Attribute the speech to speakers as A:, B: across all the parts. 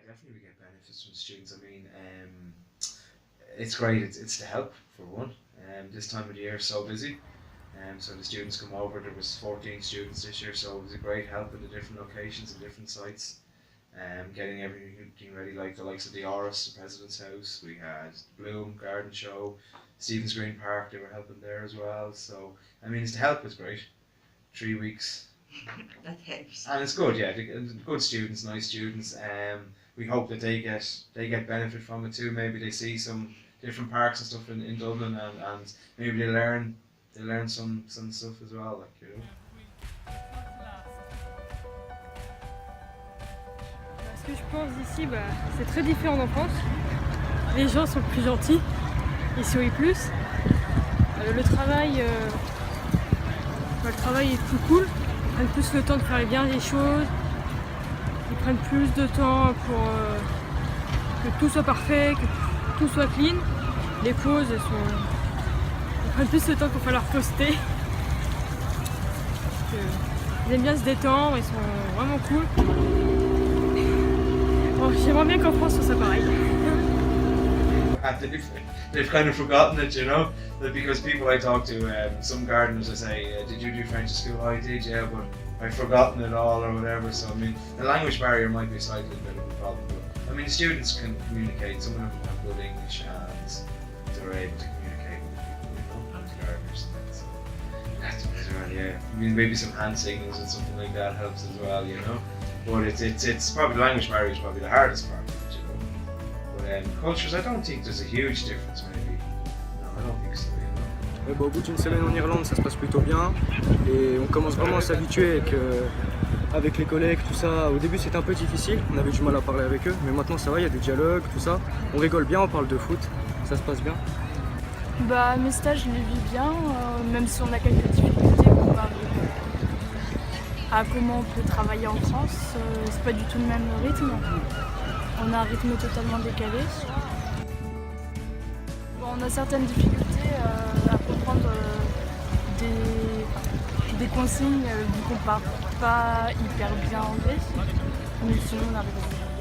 A: definitely we get benefits from students. I mean, it's great. It's to help for one. This time of the year is so busy. So the students come over. There was 14 students this year, so it was a great help in the different locations and different sites. Getting everything ready, like the likes of the Oris, the President's House. We had Bloom Garden Show, Stephen's Green Park. They were helping there as well. So I mean, it's to help is great. 3 weeks.
B: That helps.
A: And it's good, yeah. Good students, nice students. We hope that they get benefit from it too. Maybe they see some different parks and stuff in Dublin, and maybe they learn some stuff as well, like, you know.
C: Ce que je pense d'ici, c'est très différent d'en France. Les gens sont plus gentils, ils sourient plus. Le travail est plus cool. Ils prennent plus le temps de faire bien les choses. Ils prennent plus de temps pour que tout soit parfait, que tout soit clean. Les pauses, ils prennent plus le temps pour faire leur poster. Ils aiment bien se détendre, ils sont vraiment cool. Bon, j'aimerais bien qu'en France, ce soit pareil.
A: They've kind of forgotten it, you know, that because people I talk to, some gardeners, I say, did you do French at school? I did, yeah, but I've forgotten it all or whatever. So I mean, the language barrier might be a slightly bit of a problem, but I mean, the students can communicate. Some of them have good English and they're able to communicate with people, you know, the gardeners. So that's as well, yeah. I mean, maybe some hand signals and something like that helps as well, you know. But it's probably the language barrier is probably the hardest part. Cultures, I don't think there's a huge difference, maybe. No, I don't think so, you know.
D: Au bout d'une semaine en Irlande, ça se passe plutôt bien et on commence vraiment à s'habituer avec les collègues, tout ça. Au début, c'était un peu difficile, on avait du mal à parler avec eux, mais maintenant ça va, il y a des dialogues, tout ça. On rigole bien, on parle de foot, ça se passe bien.
C: Mes stages, je les vis bien, même si on a quelques difficultés comparé à comment on peut travailler en France. C'est pas du tout le même rythme. On a un rythme totalement décalé. On a certaines difficultés à comprendre des consignes vu qu'on ne parle pas hyper bien anglais, mais sinon on arrive à se débrouiller.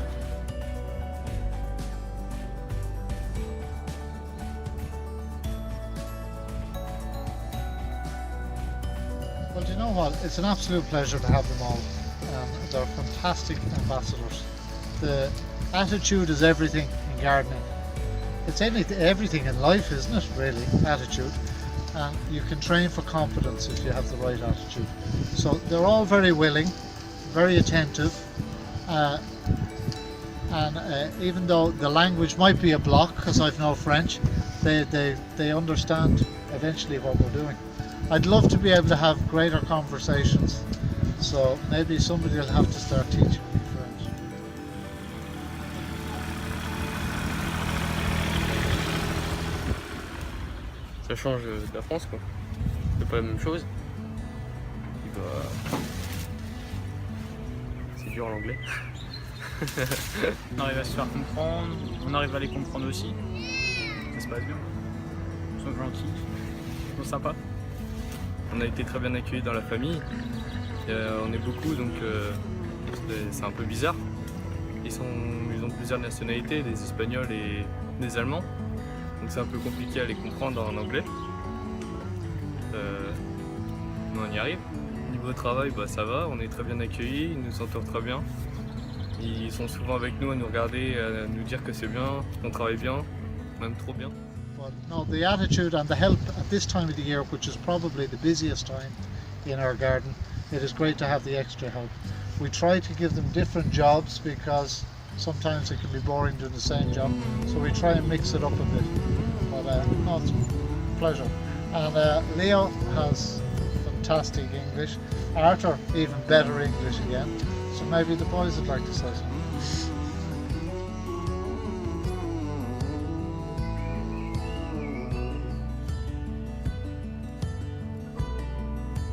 E: Well, do you know what? It's an absolute pleasure to have them all. They're fantastic ambassadors. The attitude is everything in gardening. It's everything in life, isn't it, really, attitude. And you can train for competence if you have the right attitude. So they're all very willing, very attentive, and even though the language might be a block, because I've no French, they understand eventually what we're doing. I'd love to be able to have greater conversations, so maybe somebody will have to start teaching me French.
D: Ça change de la France, quoi. C'est pas la même chose. C'est dur l'anglais.
F: On arrive à se faire comprendre, on arrive à les comprendre aussi. Ça se passe bien. Ils sont gentils, ils sont sympas.
D: On a été très bien accueillis dans la famille. On est beaucoup, donc c'est un peu bizarre. Ils ont plusieurs nationalités, des Espagnols et des Allemands. Donc c'est un peu compliqué à les comprendre en anglais. Mais on y arrive. Niveau travail, ça va, on est très bien accueillis, ils nous entourent très bien. Ils sont souvent avec nous à nous regarder, à nous dire que c'est bien, qu'on travaille bien, même trop bien.
E: But no, the attitude and the help at this time of the year, which is probably the busiest time in our garden, it is great to have the extra help. We try to give them different jobs because sometimes it can be boring doing the same job, so we try and mix it up a bit. But no, it's a pleasure. And Leo has fantastic English, Arthur even better English again, so maybe the boys would like to say something.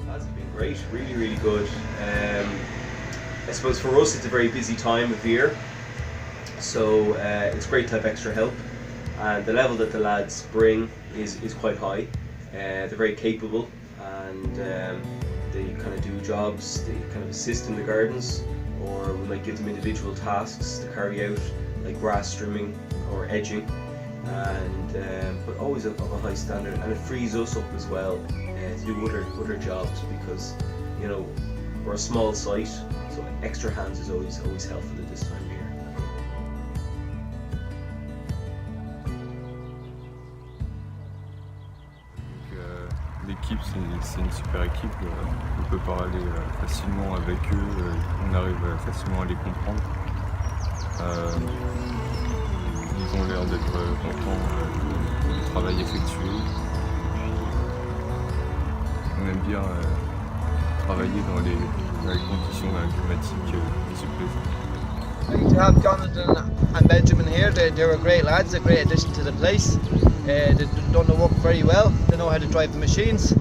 G: That's been great, really, really good. I suppose for us it's a very busy time of year, so it's great to have extra help, and the level that the lads bring is quite high. They're very capable, and they kind of do jobs, they kind of assist in the gardens, or we might give them individual tasks to carry out, like grass trimming or edging, and but always of a high standard, and it frees us up as well to do other jobs, because you know we're a small site, so extra hands is always helpful at this time of year.
B: L'équipe, c'est une super équipe, on peut parler facilement avec eux, on arrive facilement à les comprendre. Ils ont l'air d'être contents du travail effectué. On aime bien travailler dans les conditions climatiques qui se présentent.
H: To have Jonathan and Benjamin here, they were great lads, a great addition to the place. They've done the work very well, they know how to drive the machines.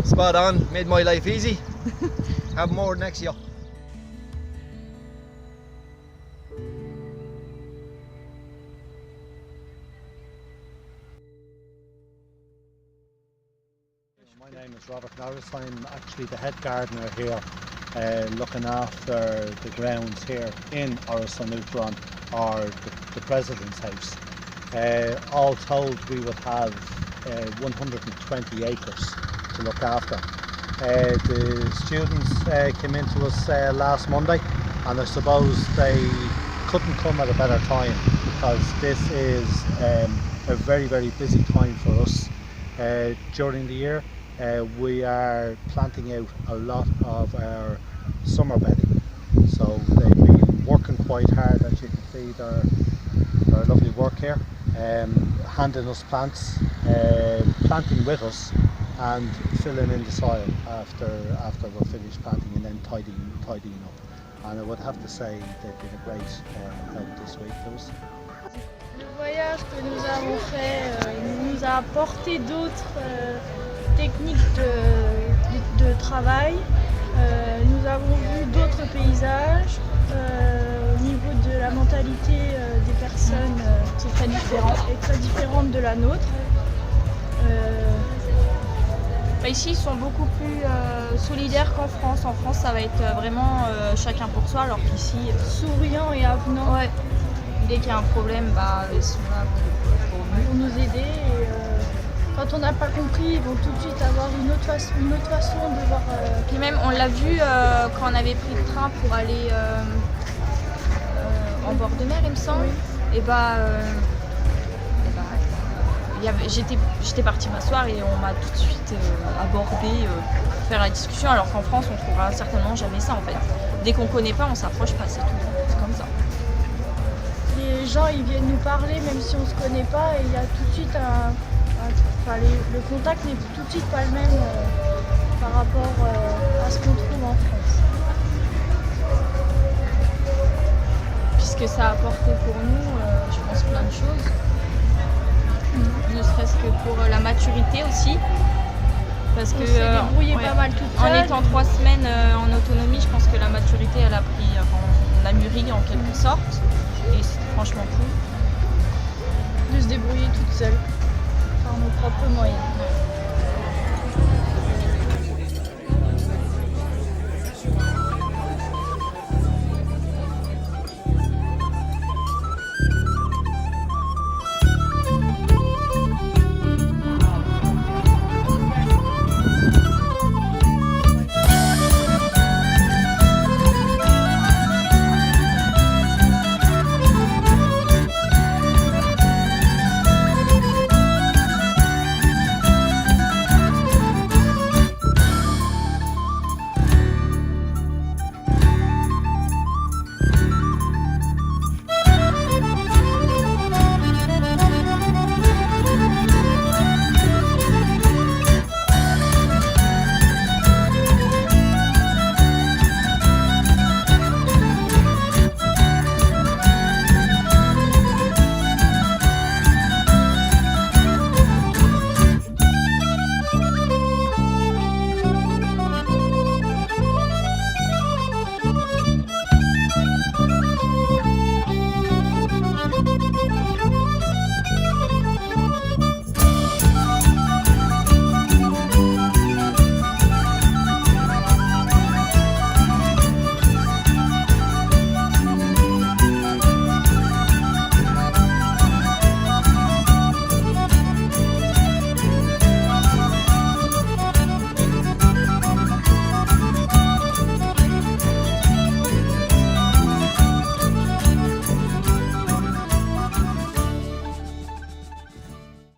H: Spot on, made my life easy. Have more next year.
E: My name is Robert Norris. I'm actually the head gardener here, looking after the grounds here in Orasanutron, or the President's House. All told, we would have 120 acres to look after. The students came into us last Monday, and I suppose they couldn't come at a better time, because this is a very busy time for us during the year. We are planting out a lot of our summer bedding, so they've been working quite hard. As you can see, their lovely work here, handing us plants, planting with us, and filling in the soil after we're finished planting, and then tidying up. And I would have to say they've been a great help this week to us.
I: Le voyage que nous avons fait nous a apporté d'autres techniques de travail. Nous avons vu d'autres paysages. Au niveau de la mentalité des personnes, c'est très différent et très différente de la nôtre.
J: Ici, ils sont beaucoup plus solidaires qu'en France. En France, ça va être vraiment chacun pour soi, alors qu'ici,
I: souriants et avenants.
J: Ouais. Dès qu'il y a un problème, ils sont là
I: pour nous aider. Et, quand on n'a pas compris, ils vont tout de suite avoir une autre façon de voir.
J: Puis même, on l'a vu quand on avait pris le train pour aller en bord de mer, il me semble. Oui. J'étais partie m'asseoir et on m'a tout de suite abordé pour faire la discussion, alors qu'en France, on trouvera certainement jamais ça en fait. Dès qu'on ne connaît pas, on s'approche pas, c'est tout. C'est comme ça.
I: Les gens, ils viennent nous parler même si on ne se connaît pas, et il y a tout de suite le contact n'est tout de suite pas le même par rapport à ce qu'on trouve en France.
J: Puisque ça a apporté pour nous, je pense, plein de choses. Ne serait-ce que pour la maturité aussi. Parce que
I: s'est débrouillé pas mal toute seule.
J: En étant 3 semaines en autonomie, je pense que la maturité, elle a pris, on a mûri en quelque sorte. Et c'est franchement cool.
I: De se débrouiller toute seule, par nos propres moyens.